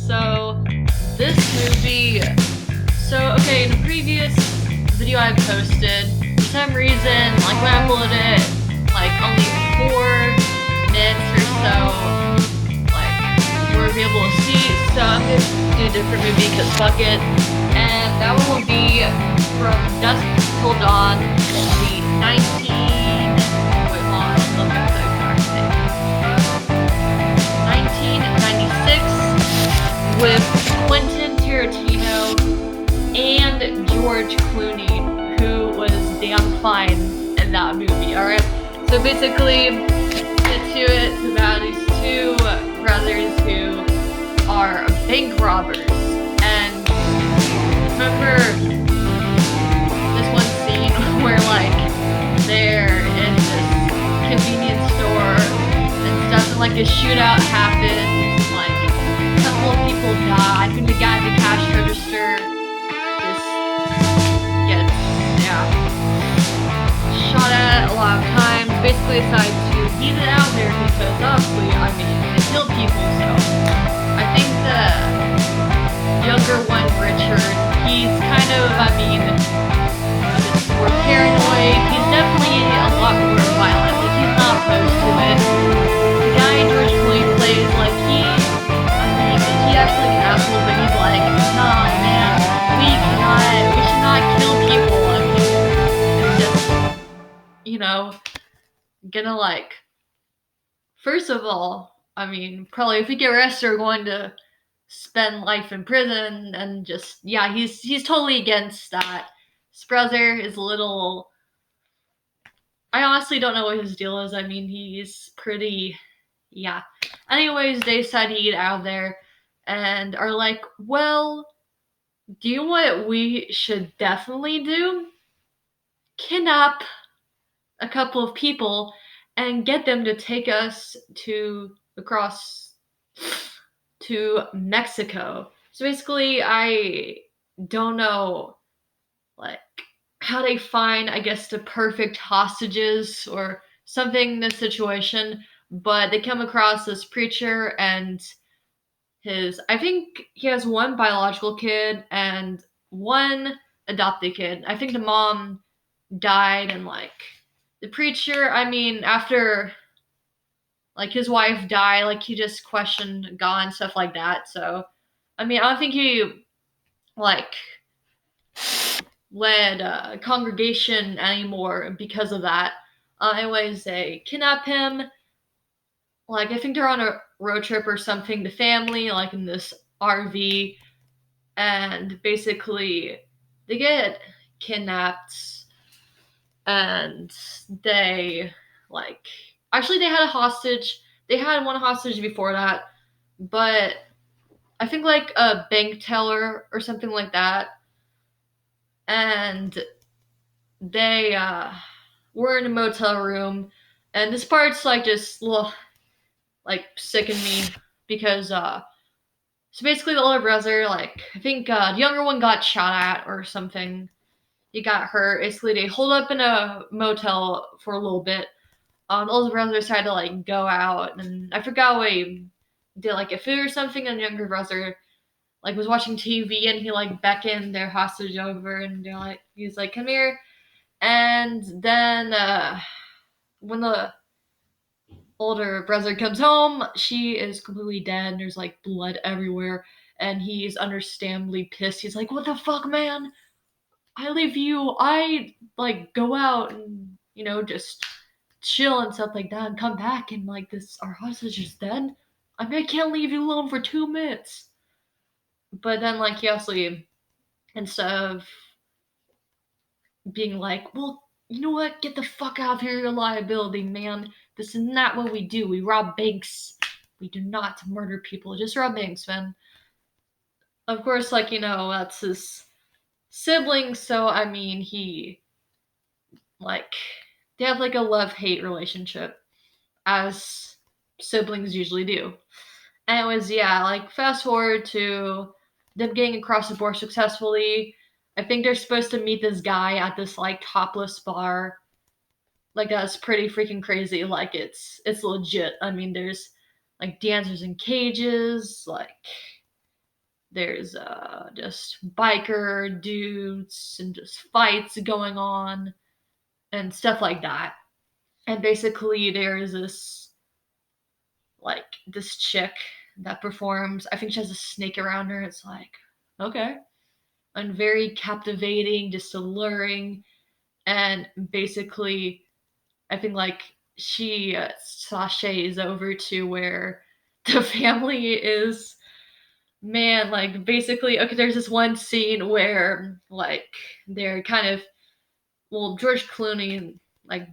So, this movie. Okay, in a previous video I posted, for some reason, like when I uploaded it, like only 4 minutes or so, like, were able to see. So, I'm gonna do a different movie because fuck it. And that one will be from Dusk till Dawn, the 19. Wait, hold on, let's look at the exact date. 1996 with Quentin Tarantino and George Clooney, who was damn fine in that movie. Alright, so basically, get to it. It's about these two brothers who are bank robbers. And remember this one scene where, like, they're in this convenience store and stuff, and like a shootout happens. A couple of people die. I think the guy at the cash register just gets, shot at a lot of times. Basically decides to leave it out there because obviously, they kill people, so I think the younger one, Richard, he's kind of, a bit more paranoid. He's definitely a lot more violent. Like, he's not opposed to it. The guy George Clooney plays, like, he acts like an asshole, but he's like, nah, man, we should not kill people. It's just, gonna, like, first of all, probably if we get arrested, we're going to spend life in prison, and just, he's totally against that. His brother is a little, I honestly don't know what his deal is. He's pretty, Anyways, they decide to get out of there and are like, well, do you know what we should definitely do? Kidnap a couple of people and get them to take us across to Mexico. So basically, I don't know, like, how they find, I guess, the perfect hostages or something in this situation, but they come across this preacher and I think he has one biological kid and one adopted kid. I think the mom died, and, like, the preacher, after, like, his wife died, like, he just questioned God and stuff like that. So, I don't think he, like, led a congregation anymore because of that. Anyways, they kidnap him. Like, I think they're on a road trip or something, the family, like, in this RV, and basically they get kidnapped, and they, like, actually they had a hostage. They had one hostage before that, but I think, like, a bank teller or something like that, and they were in a motel room, and this part's, like, just like, sickened me because so basically the older brother, like, I think the younger one got shot at or something. He got hurt. Basically, they hold up in a motel for a little bit. The older brother decided to, like, go out, and I forgot what he did, like, get food or something, and the younger brother, like, was watching TV, and he, like, beckoned their hostage over, and he's like, come here. And then when the older brother comes home, she is completely dead, and there's, like, blood everywhere, and he's understandably pissed. He's like, what the fuck, man? I leave you. I, like, go out and, just chill and stuff like that, and come back, and, like, our hostage is dead. I can't leave you alone for 2 minutes. But then, like, he also, instead of being like, well, you know what? Get the fuck out of here, you're a liability, man. This is not what we do. We rob banks. We do not murder people. Just rob banks, man. Of course, like, that's his sibling, so, he, like, they have, like, a love-hate relationship, as siblings usually do. And it was, like, fast forward to them getting across the border successfully. I think they're supposed to meet this guy at this, like, topless bar. Like, that's pretty freaking crazy. Like, it's legit. There's, like, dancers in cages, like, there's just biker dudes and just fights going on and stuff like that. And basically there's this chick that performs. I think she has a snake around her. It's like, okay. And very captivating, just alluring. And basically, I think like she sashays over to where the family is. Man, like basically, okay, there's this one scene where like they're kind of, well, George Clooney, like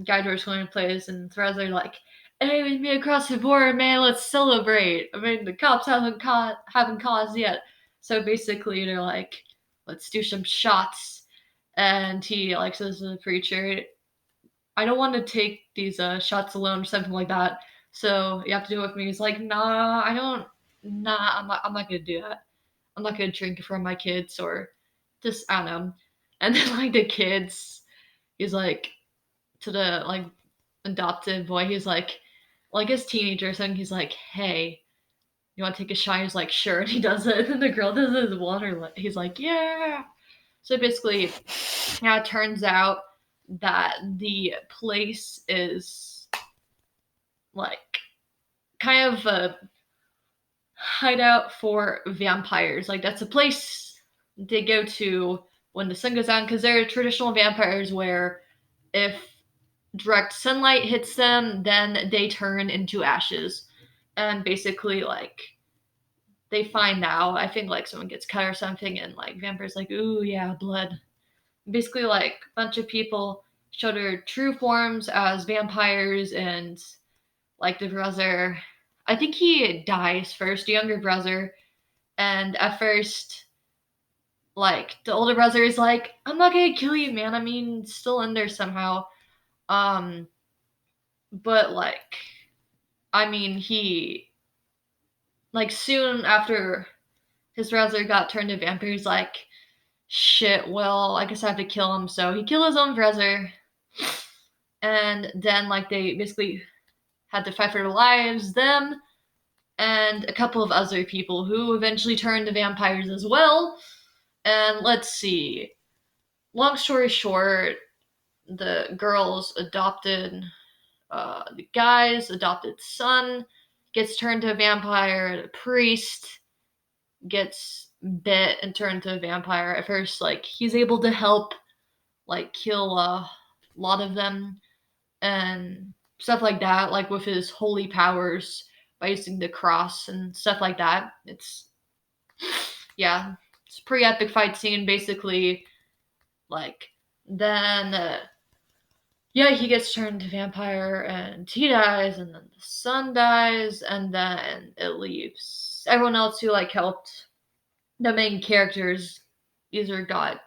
guy George Clooney plays, and Threads are like, "Hey, with me across the border, man, let's celebrate." I mean, the cops haven't caught us yet, so basically they're like, "Let's do some shots." And he like says to the preacher, "I don't want to take these shots alone," or something like that. So you have to do it with me. He's like, "Nah, I don't. Nah, I'm not gonna do that. I'm not gonna drink from my kids or just I don't know." And then like the kids, he's like to the like adopted boy, he's like his teenager or something, he's like, "Hey, you want to take a shot?" He's like, "Sure," and he does it, and then the girl does his water. He's like, "Yeah." So basically, yeah, it turns out that the place is like kind of a hideout for vampires. Like that's a place they go to when the sun goes down because they're traditional vampires where if direct sunlight hits them, then they turn into ashes. And basically, like, they find out, I think, like, someone gets cut or something, and, like, vampires, like, ooh, yeah, blood. Basically, like, a bunch of people show their true forms as vampires, and, like, the brother, I think he dies first, the younger brother, and at first, like, the older brother is like, "I'm not gonna kill you, man. I mean, still in there somehow." Um, but, like, I mean, he like soon after his brother got turned to vampire, he's like, shit, well, I guess I have to kill him. So he killed his own brother. And then like they basically had to fight for their lives, them and a couple of other people who eventually turned to vampires as well. And let's see. Long story short, the girl's adopted the guy's adopted son gets turned to a vampire, the priest gets bit and turned to a vampire. At first, like he's able to help like kill a lot of them and stuff like that, like with his holy powers by using the cross and stuff like that. It's yeah, it's a pretty epic fight scene. Basically, like then yeah, he gets turned to vampire and he dies, and then the son dies, and then it leaves everyone else who like helped the main characters either got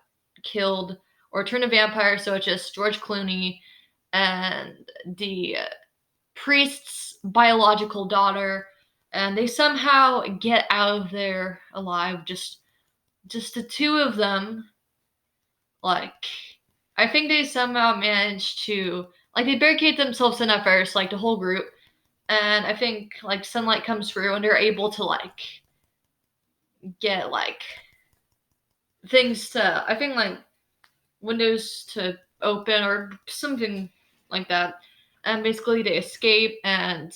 killed or turned to vampire. So it's just George Clooney and the priest's biological daughter, and they somehow get out of there alive. Just the two of them. Like I think they somehow managed to like they barricade themselves in at first, like the whole group. And I think like sunlight comes through and they're able to like get like things to I think like windows to open or something like that. And basically they escape, and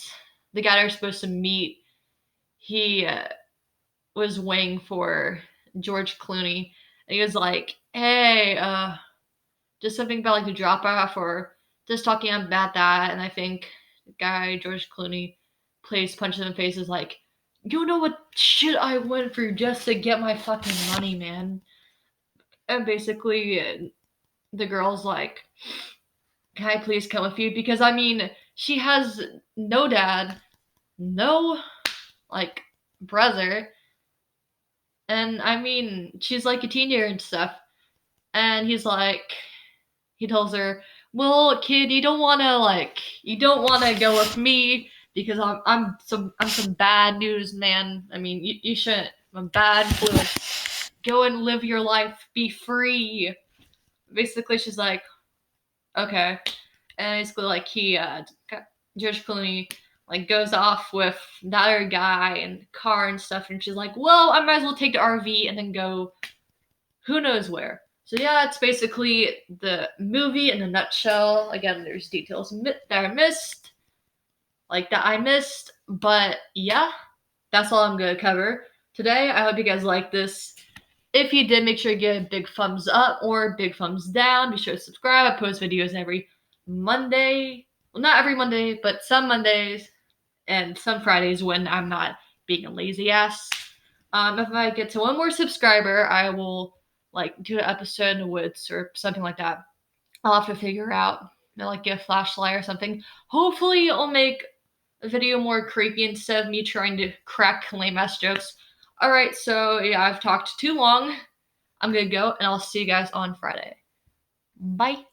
the guy they're supposed to meet, he was waiting for George Clooney, and he was like, "Hey, just something about like the drop off or just talking about that." And I think the guy George Clooney plays punch in the face is like, "You know what shit I went through just to get my fucking money, man." And basically the girl's like, "Can I please come with you?" Because I mean, she has no dad, no like brother, and I mean, she's like a teenager and stuff. And he tells her, "Well, kid, you don't wanna go with me because I'm some bad news, man. I mean, you shouldn't. I'm a bad influence. Go and live your life, be free." Basically, she's like, "Okay." And basically, like George Clooney like goes off with the other guy and car and stuff, and she's like, well, I might as well take the RV and then go who knows where. So yeah, it's basically the movie in a nutshell. Again, there's details that I missed, but yeah, that's all I'm gonna cover today. I hope you guys like this. If you did, make sure to give a big thumbs up or big thumbs down. Be sure to subscribe. I post videos every Monday. Well, not every Monday, but some Mondays and some Fridays when I'm not being a lazy ass. If I get to one more subscriber, I will do an episode in the woods or something like that. I'll have to figure out, get a flashlight or something. Hopefully, it'll make a video more creepy instead of me trying to crack lame ass jokes. Alright, so yeah, I've talked too long. I'm gonna go, and I'll see you guys on Friday. Bye.